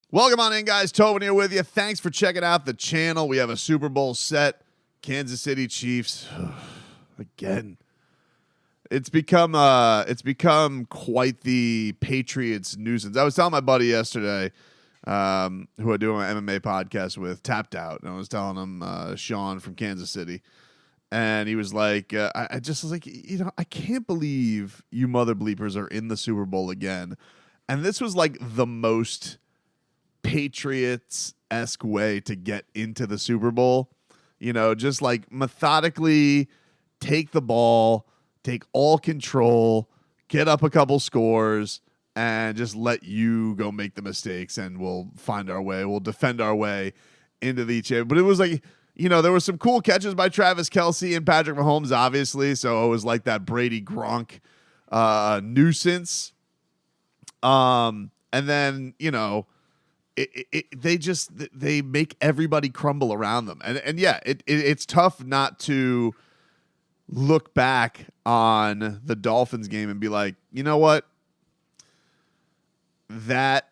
Welcome on in, guys. Tobin here with you. Thanks for checking out the channel. We have a Super Bowl set. Kansas City Chiefs. Again. It's become quite the Patriots nuisance. I was telling my buddy yesterday, who I do my MMA podcast with, Tapped Out, and I was telling him, Sean from Kansas City, and he was like, I just was like, I can't believe you mother bleepers are in the Super Bowl again. And this was like the most Patriots-esque way to get into the Super Bowl. Just like methodically take the ball, take all control, get up a couple scores, and just let you go make the mistakes, and we'll find our way. We'll defend our way into the championship. But it was like, there were some cool catches by Travis Kelce and Patrick Mahomes, obviously. So it was like that Brady Gronk nuisance. And then, they make everybody crumble around them. And yeah, it's tough not to look back on the Dolphins game and be like, you know what? That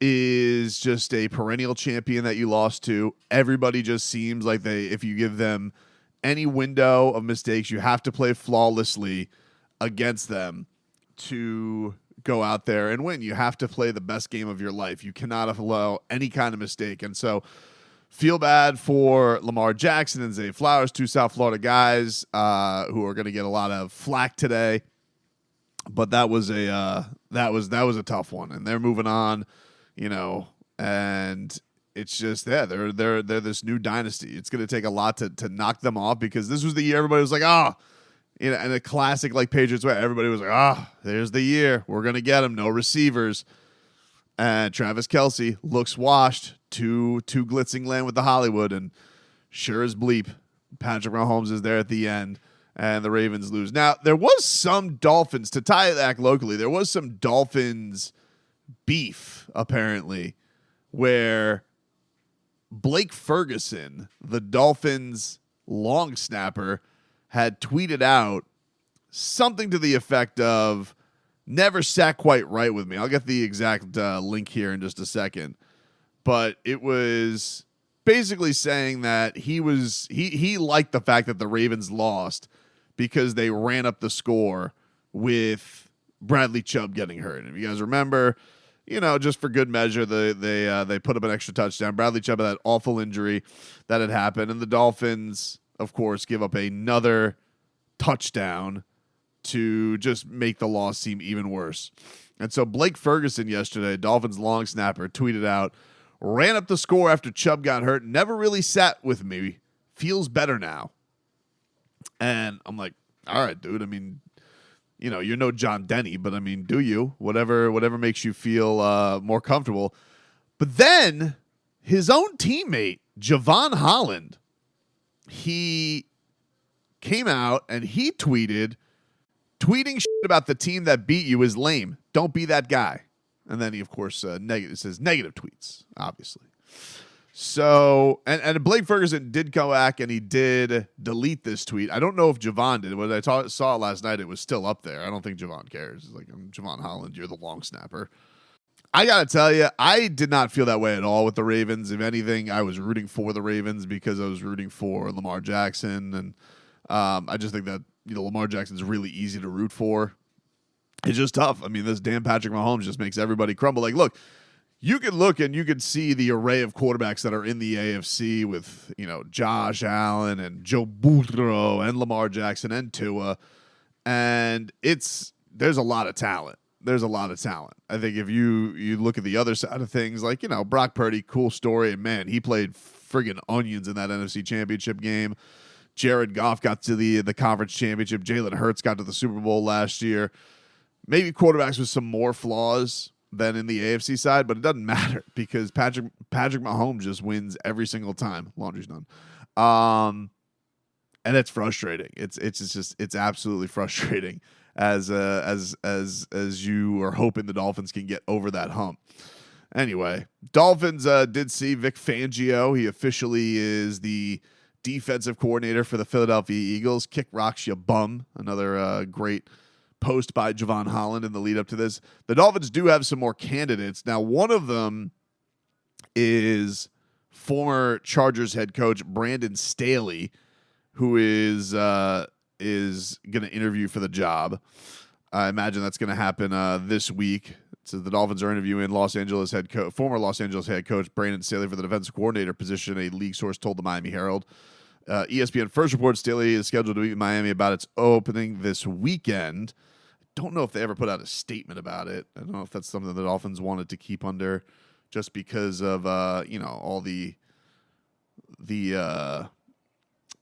is just a perennial champion that you lost to. Everybody just seems like if you give them any window of mistakes, you have to play flawlessly against them to go out there and win. You have to play the best game of your life. You cannot allow any kind of mistake. And so feel bad for Lamar Jackson and Zay Flowers, two South Florida guys who are going to get a lot of flack today. But that was a tough one, and they're moving on, and it's just they're this new dynasty. It's going to take a lot to knock them off, because this was the year everybody was like, and a classic like Patriots way. Everybody was like, there's the year. We're going to get him. No receivers. And Travis Kelce looks washed. Two glitzing land with the Hollywood. And sure as bleep, Patrick Mahomes is there at the end, and the Ravens lose. Now, there was some Dolphins, to tie it back locally, there was some Dolphins beef, apparently, where Blake Ferguson, the Dolphins long snapper, had tweeted out something to the effect of, never sat quite right with me. I'll get the exact link here in just a second. But it was basically saying that he liked the fact that the Ravens lost because they ran up the score with Bradley Chubb getting hurt. And if you guys remember, just for good measure, they put up an extra touchdown. Bradley Chubb had that awful injury that had happened, and the Dolphins, of course, give up another touchdown to just make the loss seem even worse. And so Blake Ferguson yesterday, Dolphins long snapper, tweeted out, ran up the score after Chubb got hurt, never really sat with me, feels better now. And I'm like, all right, dude. I mean, you're no John Denny, but I mean, do you? Whatever makes you feel more comfortable. But then his own teammate, Javon Holland, he came out and he tweeting shit about the team that beat you is lame. Don't be that guy. And then he, of course, says negative tweets, obviously. So, and Blake Ferguson did go back and he did delete this tweet. I don't know if Javon did. When I saw it last night, it was still up there. I don't think Javon cares. It's like, I'm Javon Holland, you're the long snapper. I got to tell you, I did not feel that way at all with the Ravens. If anything, I was rooting for the Ravens because I was rooting for Lamar Jackson. And I just think that, Lamar Jackson's really easy to root for. It's just tough. I mean, this damn Patrick Mahomes just makes everybody crumble. Like, look, you can look and you can see the array of quarterbacks that are in the AFC with, Josh Allen and Joe Burrow and Lamar Jackson and Tua. And there's a lot of talent. There's a lot of talent. I think if you look at the other side of things, like, Brock Purdy, cool story. And man, he played friggin' onions in that NFC Championship game. Jared Goff got to the conference championship. Jalen Hurts got to the Super Bowl last year. Maybe quarterbacks with some more flaws than in the AFC side, but it doesn't matter because Patrick Mahomes just wins every single time. Laundry's done. And it's frustrating. It's absolutely frustrating as you are hoping the Dolphins can get over that hump. Anyway, Dolphins did see Vic Fangio. He officially is the defensive coordinator for the Philadelphia Eagles. Kick rocks, you bum. Another great post by Javon Holland in the lead up to this. The Dolphins do have some more candidates. Now, one of them is former Chargers head coach Brandon Staley, who is going to interview for the job. I imagine that's going to happen this week. So the Dolphins are interviewing former Los Angeles head coach Brandon Staley for the defensive coordinator position, a league source told the Miami Herald. ESPN first reported Staley is scheduled to meet Miami about its opening this weekend. I don't know if they ever put out a statement about it. I don't know if that's something the Dolphins wanted to keep under just because of all the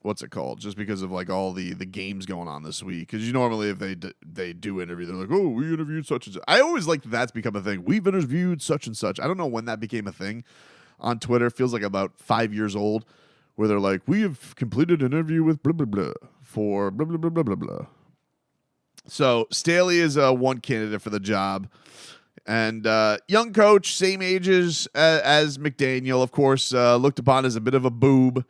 what's it called? Just because of like all the games going on this week. Because normally if they do interview, they're like, oh, we interviewed such and such. I always like that's become a thing. We've interviewed such and such. I don't know when that became a thing on Twitter. It feels like about 5 years old, where they're like, we have completed an interview with blah, blah, blah for blah, blah, blah, blah, blah, blah. So Staley is one candidate for the job. And young coach, same ages as McDaniel, of course, looked upon as a bit of a boob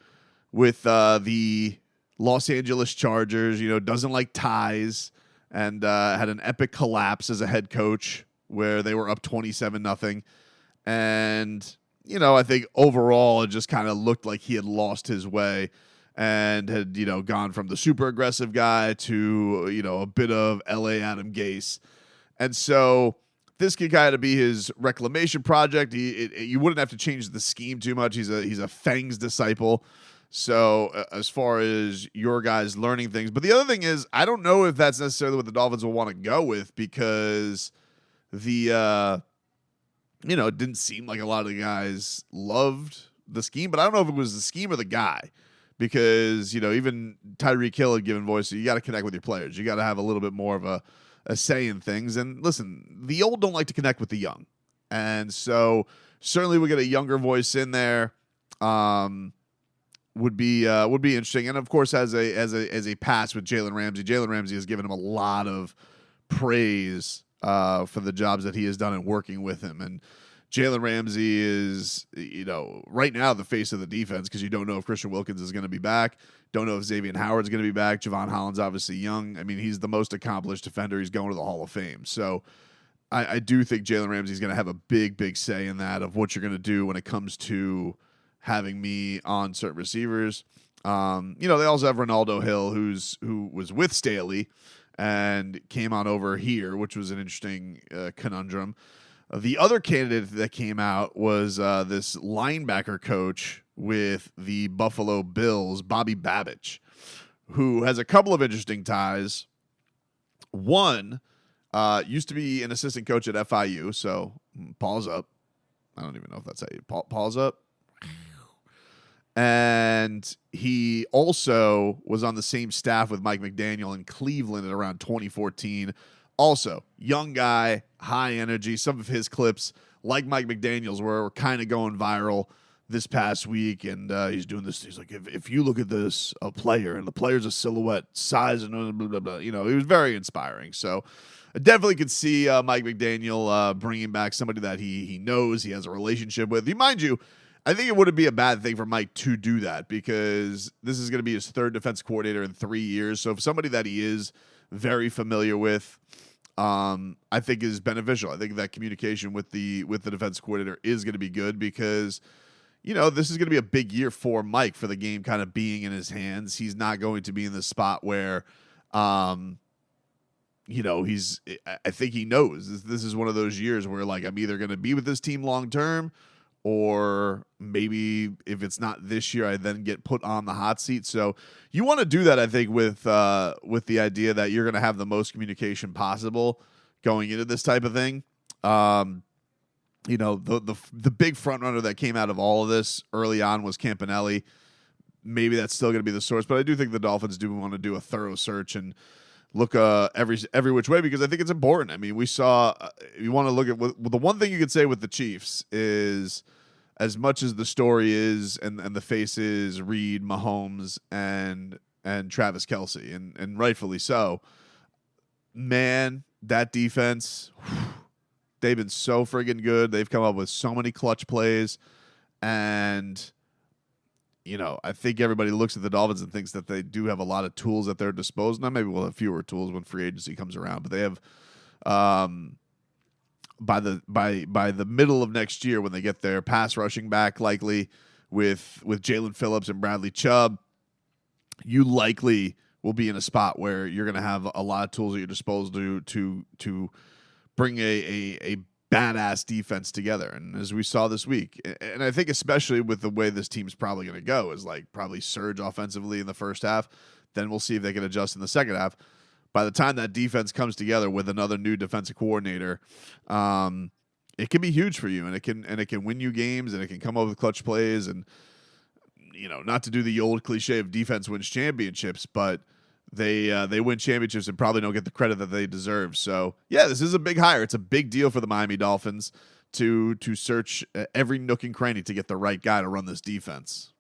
with the Los Angeles Chargers, doesn't like ties, and had an epic collapse as a head coach where they were up 27-0. And I think overall it just kind of looked like he had lost his way and had, gone from the super aggressive guy to, a bit of LA Adam Gase. And so this could kind of be his reclamation project. You wouldn't have to change the scheme too much. He's a Fang's disciple. So as far as your guys learning things. But the other thing is, I don't know if that's necessarily what the Dolphins will want to go with, because it didn't seem like a lot of the guys loved the scheme, but I don't know if it was the scheme or the guy, because, even Tyreek Hill had given voice. So you got to connect with your players. You got to have a little bit more of a say in things. And listen, the old don't like to connect with the young. And so certainly we get a younger voice in there. Would be interesting. And of course, as a pass with Jalen Ramsey. Jalen Ramsey has given him a lot of praise for the jobs that he has done in working with him. And Jalen Ramsey is, right now the face of the defense, because you don't know if Christian Wilkins is going to be back. Don't know if Xavier Howard's going to be back. Javon Holland's obviously young. I mean, he's the most accomplished defender. He's going to the Hall of Fame. So I do think Jalen Ramsey's going to have a big, big say in that, of what you're going to do when it comes to having me on certain receivers. They also have Ronaldo Hill, who was with Staley and came on over here, which was an interesting conundrum. The other candidate that came out was this linebacker coach with the Buffalo Bills, Bobby Babich, who has a couple of interesting ties. One, used to be an assistant coach at FIU, so pause up. I don't even know if that's how you pause up. And he also was on the same staff with Mike McDaniel in Cleveland at around 2014. Also, young guy, high energy. Some of his clips, like Mike McDaniel's, were kind of going viral this past week. And he's doing this. He's like, if you look at this, a player, and the player's a silhouette, size, and blah, blah, blah. He was very inspiring. So I definitely could see Mike McDaniel bringing back somebody that he knows, he has a relationship with. Mind you, I think it wouldn't be a bad thing for Mike to do that, because this is going to be his third defense coordinator in 3 years. So if somebody that he is very familiar with, I think is beneficial. I think that communication with the defense coordinator is going to be good, because, this is going to be a big year for Mike, for the game kind of being in his hands. He's not going to be in the spot where, I think he knows this is one of those years where, like, I'm either going to be with this team long term, or maybe if it's not this year, I then get put on the hot seat. So you want to do that, I think, with the idea that you're going to have the most communication possible going into this type of thing. The big front runner that came out of all of this early on was Campanelli. Maybe that's still going to be the source, but I do think the Dolphins do want to do a thorough search and look every which way, because I think it's important. I mean, we saw you want to look at the one thing you could say with the Chiefs is, as much as the story is and the face is Reed, Mahomes, and Travis Kelce, and rightfully so, man, that defense, they've been so friggin' good. They've come up with so many clutch plays, and I think everybody looks at the Dolphins and thinks that they do have a lot of tools at their disposal. Now, maybe we'll have fewer tools when free agency comes around, but they have, by the middle of next year when they get their pass rushing back, likely with Jalen Phillips and Bradley Chubb, you likely will be in a spot where you're going to have a lot of tools at your disposal to bring a badass defense together. And as we saw this week, and I think especially with the way this team's probably going to go is like probably surge offensively in the first half, then we'll see if they can adjust in the second half. By the time that defense comes together with another new defensive coordinator, it can be huge for you, and it can win you games, and it can come up with clutch plays, and not to do the old cliche of defense wins championships, but they win championships and probably don't get the credit that they deserve. So yeah, this is a big hire. It's a big deal for the Miami Dolphins to search every nook and cranny to get the right guy to run this defense.